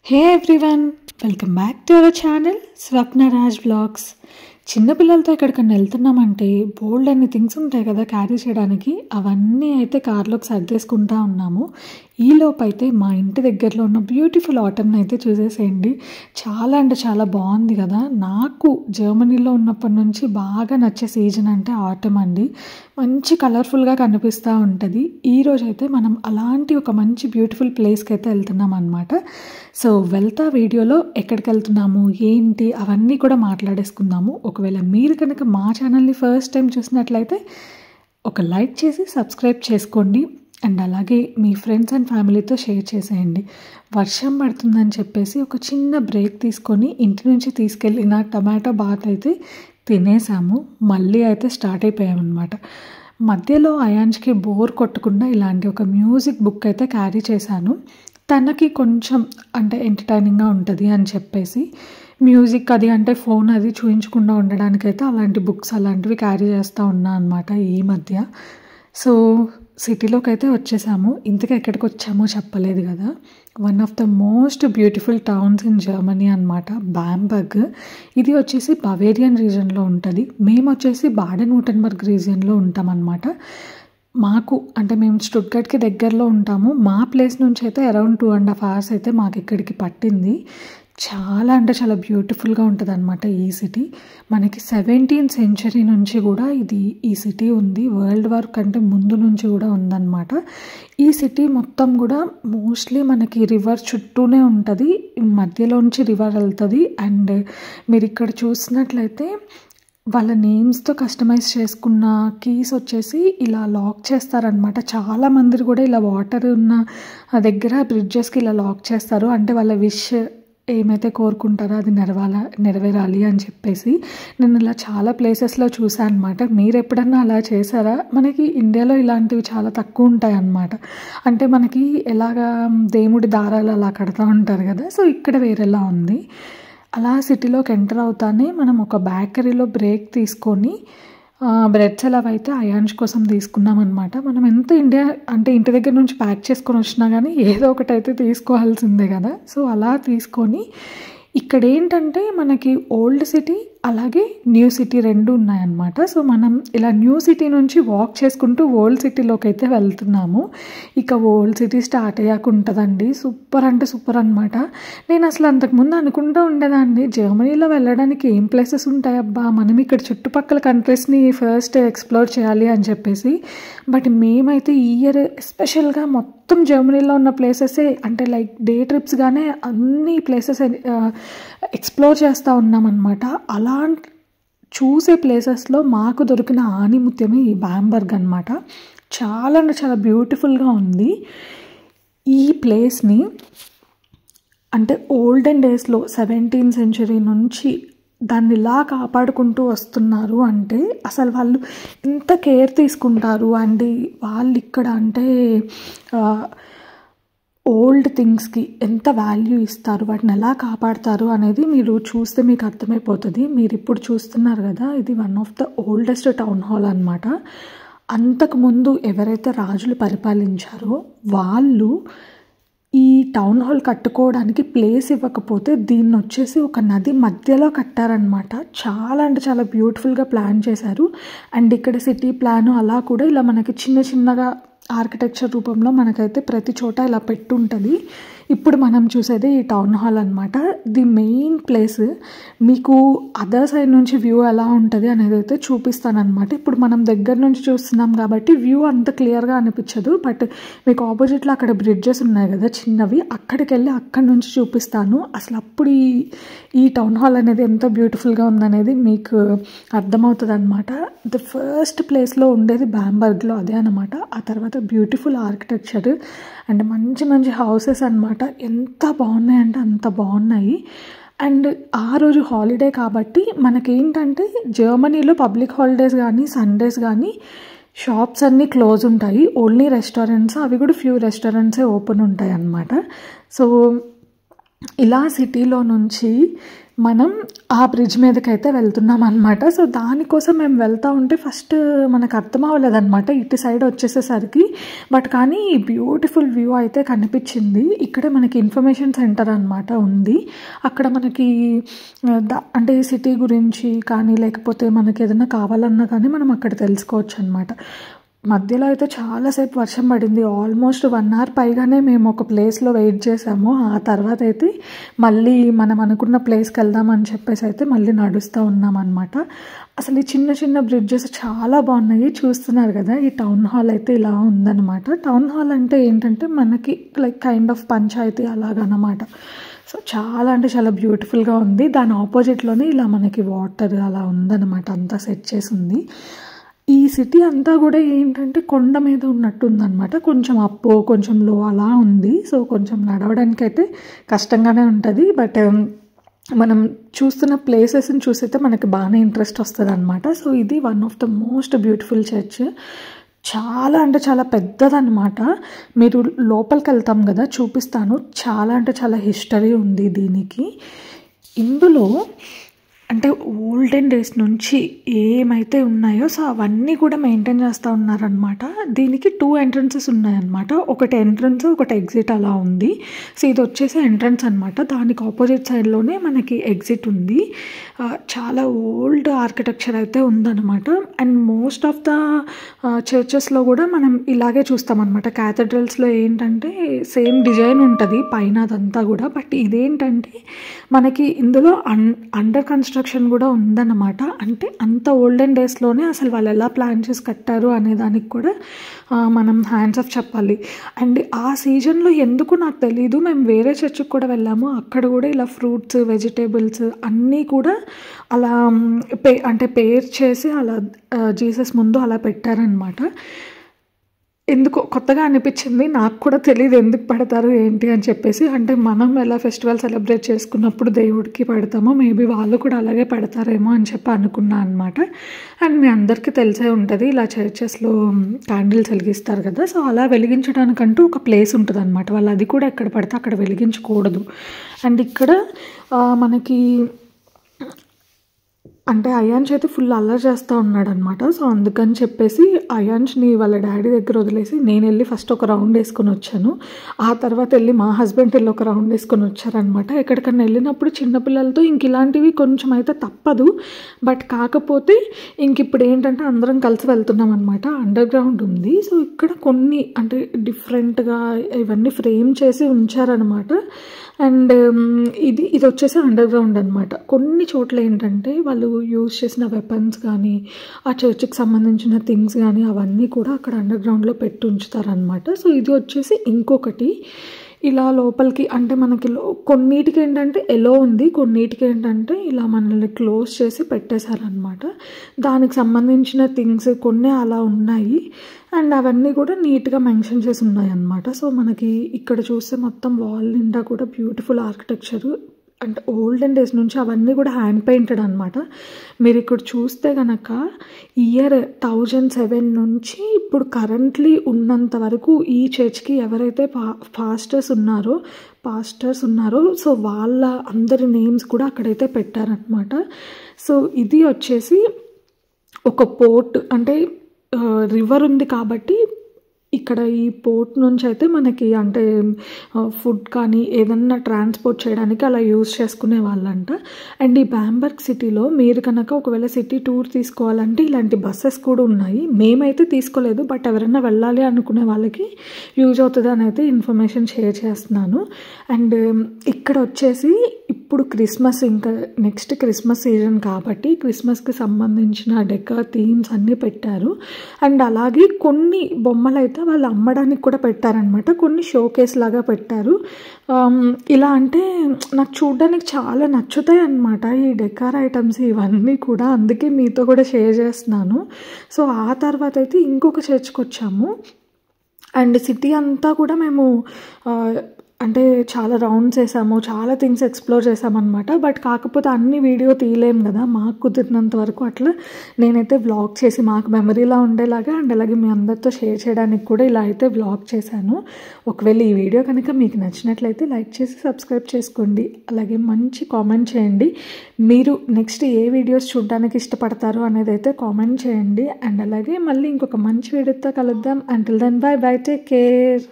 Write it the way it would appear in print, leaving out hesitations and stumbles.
Hey everyone, welcome back to our channel Swapna Raj Vlogs. చిన్న పిల్లలతో ఎక్కడికన్నా వెళ్తున్నామంటే బోల్డ్ అన్ని థింగ్స్ ఉంటాయి కదా క్యారీ చేయడానికి. అవన్నీ అయితే కార్లోకి సర్దేసుకుంటా ఉన్నాము. ఈలోపు అయితే మా ఇంటి దగ్గరలో ఉన్న బ్యూటిఫుల్ ఆటమ్ని అయితే చూసేసేయండి. చాలా అంటే చాలా బాగుంది కదా. నాకు జర్మనీలో ఉన్నప్పటి నుంచి బాగా నచ్చే సీజన్ అంటే ఆటమ్ అండి. మంచి కలర్ఫుల్గా కనిపిస్తూ ఉంటుంది. ఈరోజు అయితే మనం అలాంటి ఒక మంచి బ్యూటిఫుల్ ప్లేస్కి అయితే వెళ్తున్నాం అనమాట. సో వెళ్తా వీడియోలో ఎక్కడికి వెళ్తున్నాము ఏంటి అవన్నీ కూడా మాట్లాడేసుకుందాము. ఒకవేళ మీరు కనుక మా ఛానల్ని ఫస్ట్ టైం చూసినట్లయితే ఒక లైక్ చేసి సబ్స్క్రైబ్ చేసుకోండి. అండ్ అలాగే మీ ఫ్రెండ్స్ అండ్ ఫ్యామిలీతో షేర్ చేసేయండి. వర్షం పడుతుందని చెప్పేసి ఒక చిన్న బ్రేక్ తీసుకొని ఇంటి నుంచి తీసుకెళ్ళిన టమాటో బాత్ అయితే తినేసాము. మళ్ళీ అయితే స్టార్ట్ అయిపోయామన్నమాట. మధ్యలో అయాన్ష్కి బోర్ కొట్టకుండా ఇలాంటి ఒక మ్యూజిక్ బుక్ అయితే క్యారీ చేశాను. తనకి కొంచెం అంటే ఎంటర్టైనింగ్గా ఉంటుంది అని చెప్పేసి మ్యూజిక్ అది అంటే ఫోన్ అది చూయించకుండా ఉండడానికైతే అలాంటి బుక్స్ అలాంటివి క్యారీ చేస్తూ ఉన్నా అనమాట ఈ మధ్య. సో సిటీలోకి అయితే వచ్చేసాము. ఇంతగా ఎక్కడికి వచ్చామో చెప్పలేదు కదా. One of the most beautiful towns in Germany అనమాట బాంబర్గ్. ఇది వచ్చేసి బవేరియన్ రీజన్లో ఉంటుంది. మేము వచ్చేసి బాడెన్-württemberg రీజియన్లో ఉంటామన్నమాట. మాకు అంటే మేము స్టుట్గర్ట్కి దగ్గరలో ఉంటాము. మా ప్లేస్ నుంచి అయితే అరౌండ్ 2.5 hours అయితే మాకు ఇక్కడికి పట్టింది. చాలా అంటే చాలా బ్యూటిఫుల్గా ఉంటుంది అనమాట ఈ సిటీ. మనకి 17th century నుంచి కూడా ఈ సిటీ ఉంది. వరల్డ్ వార్ కంటే ముందు నుంచి కూడా ఉందన్నమాట. ఈ సిటీ మొత్తం కూడా మోస్ట్లీ మనకి రివర్ చుట్టూనే ఉంటుంది. మధ్యలోంచి రివర్ వెళ్తుంది. అండ్ మీరు ఇక్కడ చూసినట్లయితే వాళ్ళ నేమ్స్తో కస్టమైజ్ చేసుకున్న కీస్ వచ్చేసి ఇలా లాక్ చేస్తారనమాట. చాలామంది కూడా ఇలా వాటర్ ఉన్న దగ్గర బ్రిడ్జెస్కి ఇలా లాక్ చేస్తారు. అంటే వాళ్ళ విష్ ఏమైతే కోరుకుంటారో అది నెరవేరాలి అని చెప్పేసి. నేను ఇలా చాలా ప్లేసెస్లో చూసాను అనమాట. మీరు ఎప్పుడన్నా అలా చేశారా? మనకి ఇండియాలో ఇలాంటివి చాలా తక్కువ ఉంటాయి అన్నమాట. అంటే మనకి ఎలాగా దేవుడి దారాలు అలా కడతా ఉంటారు కదా. సో ఇక్కడ వేరేలా ఉంది. అలా సిటీలోకి ఎంటర్ అవుతానే మనం ఒక బేకరీలో బ్రేక్ తీసుకొని బ్రెడ్స్ అలా అయితే అయాన్ష్ కోసం తీసుకున్నాం అనమాట. మనం ఎంత ఇంటి దగ్గర నుంచి ప్యాక్ చేసుకొని వచ్చినా కానీ ఏదో ఒకటి అయితే తీసుకోవాల్సిందే కదా. సో అలా తీసుకొని ఇక్కడ ఏంటంటే మనకి ఓల్డ్ సిటీ అలాగే న్యూ సిటీ రెండు ఉన్నాయన్నమాట. సో మనం ఇలా న్యూ సిటీ నుంచి వాక్ చేసుకుంటూ ఓల్డ్ సిటీలోకి అయితే వెళ్తున్నాము. ఇక ఓల్డ్ సిటీ స్టార్ట్ అయ్యాక ఉంటుందండి. సూపర్ అంటే సూపర్ అనమాట. నేను అసలు అంతకుముందు అనుకుంటూ ఉండేదాన్ని జర్మనీలో వెళ్ళడానికి ఏం ప్లేసెస్ ఉంటాయబ్బా, మనం ఇక్కడ చుట్టుపక్కల కంట్రీస్ని ఫస్ట్ ఎక్స్ప్లోర్ చేయాలి అని చెప్పేసి. బట్ మేమైతే ఈ ఇయర్ ఎస్పెషల్గా మొత్తం జర్మనీలో ఉన్న ప్లేసెసే అంటే లైక్ డే ట్రిప్స్గానే అన్ని ప్లేసెస్ ఎక్స్ప్లోర్ చేస్తూ ఉన్నామన్నమాట. అలా చూసే ప్లేసెస్లో మాకు దొరికిన ఆణిముత్యమే ఈ బాంబర్గ్ అనమాట. చాలా అంటే చాలా బ్యూటిఫుల్గా ఉంది. ఈ ప్లేస్ని అంటే ఓల్డెన్ డేస్లో 17th century నుంచి దాన్ని ఇలా కాపాడుకుంటూ వస్తున్నారు అంటే అసలు వాళ్ళు ఎంత కేర్ తీసుకుంటారు. అండ్ వాళ్ళు ఇక్కడ అంటే ఓల్డ్ థింగ్స్కి ఎంత వాల్యూ ఇస్తారు, వాటిని ఎలా కాపాడతారు అనేది మీరు చూస్తే మీకు అర్థమైపోతుంది. మీరు ఇప్పుడు చూస్తున్నారు కదా, ఇది one of the oldest town hall అనమాట. అంతకుముందు ఎవరైతే రాజులు పరిపాలించారో వాళ్ళు ఈ టౌన్ హాల్ కట్టుకోవడానికి ప్లేస్ ఇవ్వకపోతే దీన్ని వచ్చేసి ఒక నది మధ్యలో కట్టారనమాట. చాలా అంటే చాలా బ్యూటిఫుల్గా ప్లాన్ చేశారు. అండ్ ఇక్కడ సిటీ ప్లాను అలా కూడా ఇలా మనకి చిన్న చిన్నగా ఆర్కిటెక్చర్ రూపంలో మనకైతే ప్రతి చోట ఇలా పెట్టుంటుంది. ఇప్పుడు మనం చూసేది ఈ టౌన్ హాల్ అనమాట. ది మెయిన్ ప్లేస్ మీకు అదర్ సైడ్ నుంచి వ్యూ ఎలా ఉంటుంది అనేది అయితే చూపిస్తానమాట. ఇప్పుడు మనం దగ్గర నుంచి చూస్తున్నాం కాబట్టి వ్యూ అంత క్లియర్గా అనిపించదు. బట్ మీకు ఆపోజిట్లో అక్కడ బ్రిడ్జెస్ ఉన్నాయి కదా చిన్నవి, అక్కడికి వెళ్ళి అక్కడి నుంచి చూపిస్తాను. అసలు అప్పుడు ఈ టౌన్ హాల్ అనేది ఎంత బ్యూటిఫుల్గా ఉందనేది మీకు అర్థమవుతుంది అనమాట. ది ఫస్ట్ ప్లేస్లో ఉండేది బాంబర్గ్లో అదే అనమాట. ఆ తర్వాత బ్యూటిఫుల్ ఆర్కిటెక్చర్ అండ్ మంచి మంచి హౌసెస్ అనమాట. ఎంత బాగున్నాయంటే అంత బాగున్నాయి. అండ్ ఆ రోజు హాలిడే కాబట్టి మనకేంటంటే జర్మనీలో పబ్లిక్ హాలిడేస్ కానీ సండేస్ కానీ షాప్స్ అన్నీ క్లోజ్ ఉంటాయి. ఓన్లీ రెస్టారెంట్స్, అవి కూడా ఫ్యూ రెస్టారెంట్సే ఓపెన్ ఉంటాయి అన్నమాట. సో ఇలా సిటీలో నుంచి మనం ఆ బ్రిడ్జ్ మీదకైతే వెళ్తున్నాం అనమాట. సో దానికోసం మేము వెళ్తూ ఉంటే ఫస్ట్ మనకు అర్థం అవ్వలేదన్నమాట ఇటు సైడ్ వచ్చేసేసరికి. బట్ కానీ బ్యూటిఫుల్ వ్యూ అయితే కనిపించింది. ఇక్కడే మనకి ఇన్ఫర్మేషన్ సెంటర్ అనమాట ఉంది. అక్కడ మనకి అంటే సిటీ గురించి కానీ లేకపోతే మనకి ఏదైనా కావాలన్నా కానీ మనం అక్కడ తెలుసుకోవచ్చు అనమాట. మధ్యలో అయితే చాలాసేపు వర్షం పడింది. ఆల్మోస్ట్ 1 hour పైగానే మేము ఒక ప్లేస్లో వెయిట్ చేసాము. ఆ తర్వాత అయితే మళ్ళీ మనం అనుకున్న ప్లేస్కి వెళ్దామని చెప్పేసి అయితే మళ్ళీ నడుస్తూ ఉన్నామన్నమాట. అసలు ఈ చిన్న చిన్న బ్రిడ్జెస్ చాలా బాగున్నాయి. చూస్తున్నారు కదా, ఈ టౌన్ హాల్ అయితే ఇలా ఉందన్నమాట. టౌన్ హాల్ అంటే ఏంటంటే మనకి లైక్ కైండ్ ఆఫ్ పంచాయతీ అలాగనమాట. సో చాలా అంటే చాలా బ్యూటిఫుల్గా ఉంది. దాని ఆపోజిట్లోనే ఇలా మనకి వాటర్ అలా ఉందన్నమాట. అంతా సెట్ చేసి ఉంది. ఈ సిటీ అంతా కూడా ఏంటంటే కొండ మీద ఉన్నట్టు ఉందన్నమాట. కొంచెం అప్ కొంచెం లో అలా ఉంది. సో కొంచెం నడవడానికి అయితే కష్టంగానే ఉంటుంది. బట్ మనం చూస్తున్న ప్లేసెస్ని చూసైతే మనకి బాగానే ఇంట్రెస్ట్ వస్తుంది అనమాట. సో ఇది one of the most beautiful church. చాలా అంటే చాలా పెద్దదన్నమాట. మీరు లోపలికి వెళ్తాం కదా, చూపిస్తాను. చాలా అంటే చాలా హిస్టరీ ఉంది దీనికి. ఇందులో అంటే ఓల్డెన్ డేస్ నుంచి ఏమైతే ఉన్నాయో సో అవన్నీ కూడా మెయింటైన్ చేస్తూ ఉన్నారనమాట. దీనికి 2 entrances ఉన్నాయన్నమాట. ఒకటి ఎంట్రన్స్, ఒకటి ఎగ్జిట్ అలా ఉంది. సో ఇది వచ్చేసి ఎంట్రన్స్ అనమాట. దానికి ఆపోజిట్ సైడ్లోనే మనకి ఎగ్జిట్ ఉంది. చాలా ఓల్డ్ ఆర్కిటెక్చర్ అయితే ఉందన్నమాట. అండ్ మోస్ట్ ఆఫ్ ద చర్చెస్లో కూడా మనం ఇలాగే చూస్తామన్నమాట. క్యాథడ్రల్స్లో ఏంటంటే సేమ్ డిజైన్ ఉంటుంది పైన అదంతా కూడా. బట్ ఇదేంటంటే మనకి ఇందులో అండర్ కన్స్ట్రక్షన్ కూడా ఉందన్నమాట. అంటే అంత ఓల్డెన్ డేస్లోనే అసలు వాళ్ళు ఎలా ప్లాన్ చేసి కట్టారు అనే దానికి కూడా మనం హ్యాండ్స్ ఆఫ్ చెప్పాలి. అండ్ ఆ సీజన్లో ఎందుకు నాకు తెలీదు, మేము వేరే చర్చ్కి కూడా వెళ్ళాము. అక్కడ కూడా ఇలా ఫ్రూట్స్, వెజిటేబుల్స్ అన్నీ కూడా అలా అంటే పేర్ చేసి అలా జీసస్ ముందు అలా పెట్టారనమాట. ఎందుకో కొత్తగా అనిపించింది. నాకు కూడా తెలియదు ఎందుకు పెడతారు ఏంటి అని చెప్పేసి. అంటే మనం ఎలా ఫెస్టివల్ సెలబ్రేట్ చేసుకున్నప్పుడు దేవుడికి పెడతామో మేబీ వాళ్ళు కూడా అలాగే పెడతారేమో అని చెప్పి అనుకున్నా అనమాట. అండ్ మీ అందరికీ తెలిసే ఉంటుంది ఇలా చర్చెస్లో క్యాండిల్స్ వెలిగిస్తారు కదా. సో అలా వెలిగించడానికంటూ ఒక ప్లేస్ ఉంటుంది అనమాట. వాళ్ళు అది కూడా ఎక్కడ పడితే అక్కడ వెలిగించకూడదు. అండ్ ఇక్కడ మనకి అంటే అయాన్ష్ అయితే ఫుల్ అల్లరి చేస్తూ ఉన్నాడు అనమాట. సో అందుకని చెప్పేసి అయాన్ష్ని వాళ్ళ డాడీ దగ్గర వదిలేసి నేను వెళ్ళి ఫస్ట్ ఒక రౌండ్ వేసుకొని వచ్చాను. ఆ తర్వాత వెళ్ళి మా హస్బెండ్ వెళ్ళి ఒక రౌండ్ వేసుకొని వచ్చారనమాట. ఎక్కడికన్నా వెళ్ళినప్పుడు చిన్నపిల్లలతో ఇంక ఇలాంటివి కొంచెం అయితే తప్పదు. బట్ కాకపోతే ఇంక ఇప్పుడు ఏంటంటే అందరం కలిసి వెళ్తున్నాం అనమాట. అండర్ గ్రౌండ్ ఉంది. సో ఇక్కడ కొన్ని అంటే డిఫరెంట్గా ఇవన్నీ ఫ్రేమ్ చేసి ఉంచారనమాట. అండ్ ఇది వచ్చేసి అండర్ గ్రౌండ్ అనమాట. కొన్ని చోట్ల ఏంటంటే వాళ్ళు యూజ్ చేసిన వెపన్స్ కానీ ఆ చర్చ్కి సంబంధించిన థింగ్స్ కానీ అవన్నీ కూడా అక్కడ అండర్ గ్రౌండ్లో పెట్టి ఉంచుతారనమాట. సో ఇది వచ్చేసి ఇంకొకటి ఇలా లోపలికి అంటే మనకి కొన్నిటికి ఏంటంటే ఎలో ఉంది, కొన్నిటికి ఏంటంటే ఇలా మనల్ని క్లోజ్ చేసి పెట్టేశారనమాట. దానికి సంబంధించిన థింగ్స్ కొన్ని అలా ఉన్నాయి. అండ్ అవన్నీ కూడా నీట్గా మెన్షన్ చేసి ఉన్నాయి అన్నమాట. సో మనకి ఇక్కడ చూస్తే మొత్తం వాల్ నిండా కూడా బ్యూటిఫుల్ ఆర్కిటెక్చరు. అంటే ఓల్డెన్ డేస్ నుంచి అవన్నీ కూడా హ్యాండ్ పెయింటెడ్ అనమాట. మీరు ఇక్కడ చూస్తే కనుక ఇయర్ 1007 నుంచి ఇప్పుడు కరెంట్లీ ఉన్నంత వరకు ఈ చర్చ్కి ఎవరైతే పాస్టర్స్ ఉన్నారో సో వాళ్ళ అందరి నేమ్స్ కూడా అక్కడైతే పెట్టారనమాట. సో ఇది వచ్చేసి ఒక పోర్ట్, అంటే రివర్ ఉంది కాబట్టి ఇక్కడ ఈ పోర్ట్ నుంచి అయితే మనకి అంటే ఫుడ్ కానీ ఏదన్నా ట్రాన్స్పోర్ట్ చేయడానికి అలా యూజ్ చేసుకునే వాళ్ళంట. అండ్ ఈ బ్యాంబర్గ్ సిటీలో మీరు కనుక ఒకవేళ సిటీ టూర్ తీసుకోవాలంటే ఇలాంటి బస్సెస్ కూడా ఉన్నాయి. మేమైతే తీసుకోలేదు, బట్ ఎవరైనా వెళ్ళాలి అనుకునే వాళ్ళకి యూజ్ అవుతుంది అని అయితే ఇన్ఫర్మేషన్ షేర్ చేస్తున్నాను. అండ్ ఇక్కడ వచ్చేసి ఇప్పుడు క్రిస్మస్, ఇంకా నెక్స్ట్ క్రిస్మస్ సీజన్ కాబట్టి క్రిస్మస్కి సంబంధించిన డెకర్ థీమ్స్ అన్నీ పెట్టారు. అండ్ అలాగే కొన్ని బొమ్మలు అయితే వాళ్ళు అమ్మడానికి కూడా పెట్టారనమాట. కొన్ని షోకేస్ లాగా పెట్టారు. ఇలా అంటే నాకు చూడడానికి చాలా నచ్చుతాయి అన్నమాట ఈ డెకార్ ఐటమ్స్ ఇవన్నీ కూడా. అందుకే మీతో కూడా షేర్ చేస్తున్నాను. సో ఆ తర్వాత అయితే ఇంకొక చర్చ్కి వచ్చాము. అండ్ సిటీ అంతా కూడా మేము అంటే చాలా రౌండ్స్ వేసాము, చాలా థింగ్స్ ఎక్స్ప్లోర్ చేసామన్నమాట. బట్ కాకపోతే అన్ని వీడియో తీయలేము కదా, మాకు కుదిరినంత వరకు అట్లా నేనైతే వ్లాగ్ చేసి మాకు మెమరీలా ఉండేలాగా అండ్ అలాగే మీ అందరితో షేర్ చేయడానికి కూడా ఇలా అయితే వ్లాగ్ చేశాను. ఒకవేళ ఈ వీడియో కనుక మీకు నచ్చినట్లయితే లైక్ చేసి సబ్స్క్రైబ్ చేసుకోండి. అలాగే మంచి కామెంట్ చేయండి, మీరు నెక్స్ట్ ఏ వీడియోస్ చూడడానికి ఇష్టపడతారు అనేది అయితే కామెంట్ చేయండి. అండ్ అలాగే మళ్ళీ ఇంకొక మంచి వీడియోతో కలుద్దాం. Until then bye bye, take care.